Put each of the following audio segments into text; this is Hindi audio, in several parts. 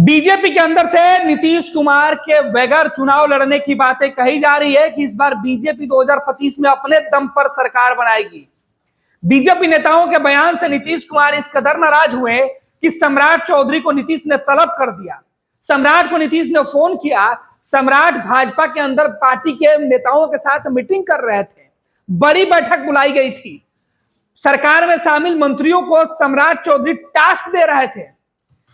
बीजेपी के अंदर से नीतीश कुमार के बगैर चुनाव लड़ने की बातें कही जा रही है कि इस बार बीजेपी 2025 में अपने दम पर सरकार बनाएगी। बीजेपी नेताओं के बयान से नीतीश कुमार इस कदर नाराज हुए कि सम्राट चौधरी को नीतीश ने तलब कर दिया। सम्राट को नीतीश ने फोन किया। सम्राट भाजपा के अंदर पार्टी के नेताओं के साथ मीटिंग कर रहे थे। बड़ी बैठक बुलाई गई थी। सरकार में शामिल मंत्रियों को सम्राट चौधरी टास्क दे रहे थे,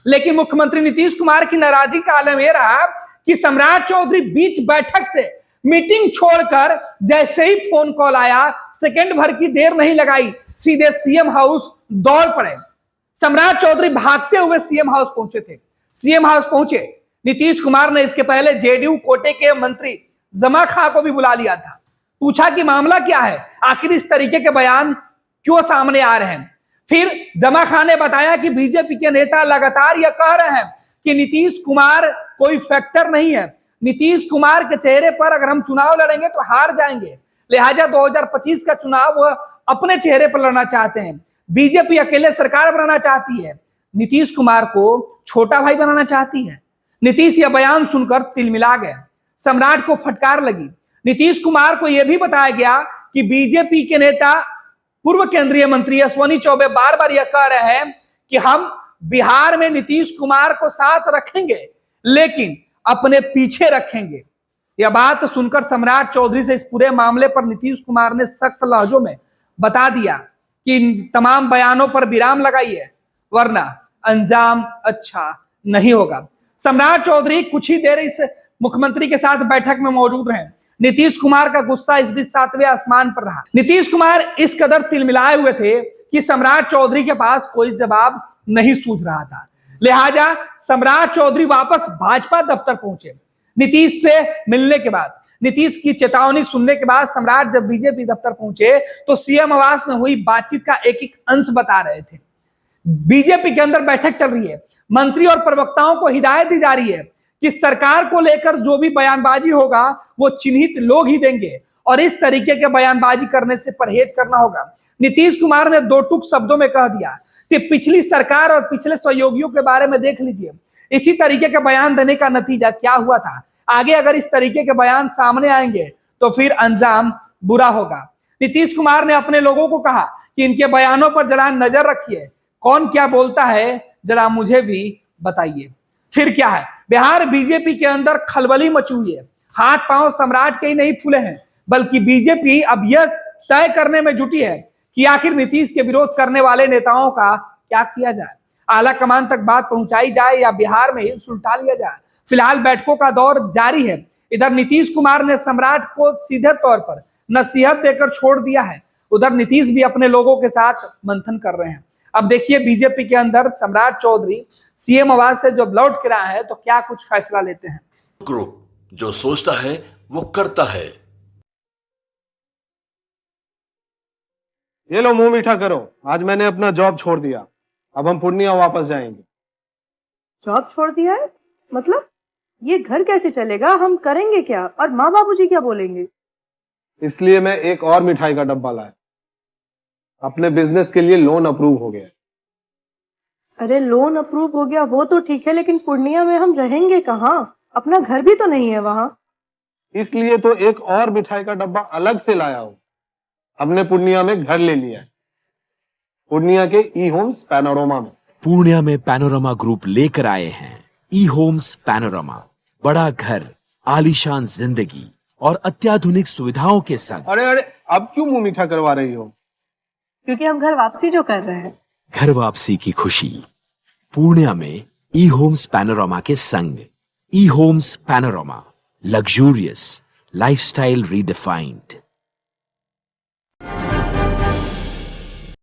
लेकिन मुख्यमंत्री नीतीश कुमार की नाराजगी का आलम यह रहा कि सम्राट चौधरी बीच बैठक से मीटिंग छोड़कर जैसे ही फोन कॉल आया, सेकंड भर की देर नहीं लगाई, सीधे सीएम हाउस दौड़ पड़े। सम्राट चौधरी भागते हुए सीएम हाउस पहुंचे थे। सीएम हाउस पहुंचे नीतीश कुमार ने इसके पहले जेडीयू कोटे के मंत्री जमा खां को भी बुला लिया था। पूछा कि मामला क्या है, आखिर इस तरीके के बयान क्यों सामने आ रहे हैं। फिर जमा खान ने बताया कि बीजेपी के नेता लगातार यह कह रहे हैं कि नीतीश कुमार कोई फैक्टर नहीं है। नीतीश कुमार के चेहरे पर अगर हम चुनाव लड़ेंगे तो हार जाएंगे, लिहाजा 2025 का चुनाव वह अपने चेहरे पर लड़ना चाहते हैं। बीजेपी अकेले सरकार बनाना चाहती है, नीतीश कुमार को छोटा भाई बनाना चाहती है। नीतीश यह बयान सुनकर तिलमिला गए। सम्राट को फटकार लगी। नीतीश कुमार को यह भी बताया गया कि बीजेपी के नेता पूर्व केंद्रीय मंत्री अश्विनी चौबे बार बार यह कह रहे हैं कि हम बिहार में नीतीश कुमार को साथ रखेंगे, लेकिन अपने पीछे रखेंगे। यह बात सुनकर सम्राट चौधरी से इस पूरे मामले पर नीतीश कुमार ने सख्त लहजों में बता दिया कि इन तमाम बयानों पर विराम लगाइए, वरना अंजाम अच्छा नहीं होगा। सम्राट चौधरी कुछ ही देर इस मुख्यमंत्री के साथ बैठक में मौजूद रहे। नीतीश कुमार का गुस्सा इस बीच 7वें आसमान पर रहा। नीतीश कुमार इस कदर तिलमिलाए हुए थे कि सम्राट चौधरी के पास कोई जवाब नहीं सूझ रहा था। लिहाजा सम्राट चौधरी वापस भाजपा दफ्तर पहुंचे। नीतीश से मिलने के बाद, नीतीश की चेतावनी सुनने के बाद सम्राट जब बीजेपी दफ्तर पहुंचे तो सीएम आवास में हुई बातचीत का एक एक अंश बता रहे थे। बीजेपी के अंदर बैठक चल रही है। मंत्री और प्रवक्ताओं को हिदायत दी जा रही है कि सरकार को लेकर जो भी बयानबाजी होगा वो चिन्हित लोग ही देंगे और इस तरीके के बयानबाजी करने से परहेज करना होगा। नीतीश कुमार ने दो टूक शब्दों में कह दिया कि पिछली सरकार और पिछले सहयोगियों के बारे में देख लीजिए, इसी तरीके के बयान देने का नतीजा क्या हुआ था। आगे अगर इस तरीके के बयान सामने आएंगे तो फिर अंजाम बुरा होगा। नीतीश कुमार ने अपने लोगों को कहा कि इनके बयानों पर जरा नजर रखिए, कौन क्या बोलता है जरा मुझे भी बताइए। फिर क्या है, बिहार बीजेपी के अंदर खलबली मची हुई है। हाथ पांव सम्राट के ही नहीं फूले हैं, बल्कि बीजेपी अब यह तय करने में जुटी है कि आखिर नीतीश के विरोध करने वाले नेताओं का क्या किया जाए। आला कमान तक बात पहुंचाई जाए या बिहार में ही सुलटा लिया जाए। फिलहाल बैठकों का दौर जारी है। इधर नीतीश कुमार ने सम्राट को सीधे तौर पर नसीहत देकर छोड़ दिया है, उधर नीतीश भी अपने लोगों के साथ मंथन कर रहे हैं। अब देखिए बीजेपी के अंदर सम्राट चौधरी सीएम आवास से जब लौट के रहा है तो क्या कुछ फैसला लेते हैं। ग्रुप जो सोचता है वो करता है। ये लो मुंह मीठा करो, आज मैंने अपना जॉब छोड़ दिया। अब हम पूर्णिया वापस जाएंगे। जॉब छोड़ दिया है? मतलब ये घर कैसे चलेगा? हम करेंगे क्या? और माँ बाबूजी क्या बोलेंगे? इसलिए मैं एक और मिठाई का डब्बा लाया। अपने बिजनेस के लिए लोन अप्रूव हो गया। अरे लोन अप्रूव हो गया वो तो ठीक है, लेकिन पूर्णिया में हम रहेंगे कहाँ? अपना घर भी तो नहीं है वहां। इसलिए तो एक और मिठाई का डब्बा अलग से लाया हूं। हमने पूर्णिया में घर ले लिया है, पूर्णिया के ई होम्स पैनोरमा में। पूर्णिया में पैनोरमा ग्रुप लेकर आए हैं ई होम्स पैनोरमा। बड़ा घर, आलीशान जिंदगी और अत्याधुनिक सुविधाओं के संग। अरे अरे अब क्यों मुंह मीठा करवा रही हो? क्योंकि हम घर वापसी जो कर रहे हैं। घर वापसी की खुशी पूर्णिया में ई होम्स पैनोरमा के संग। E homes panorama, luxurious lifestyle redefined.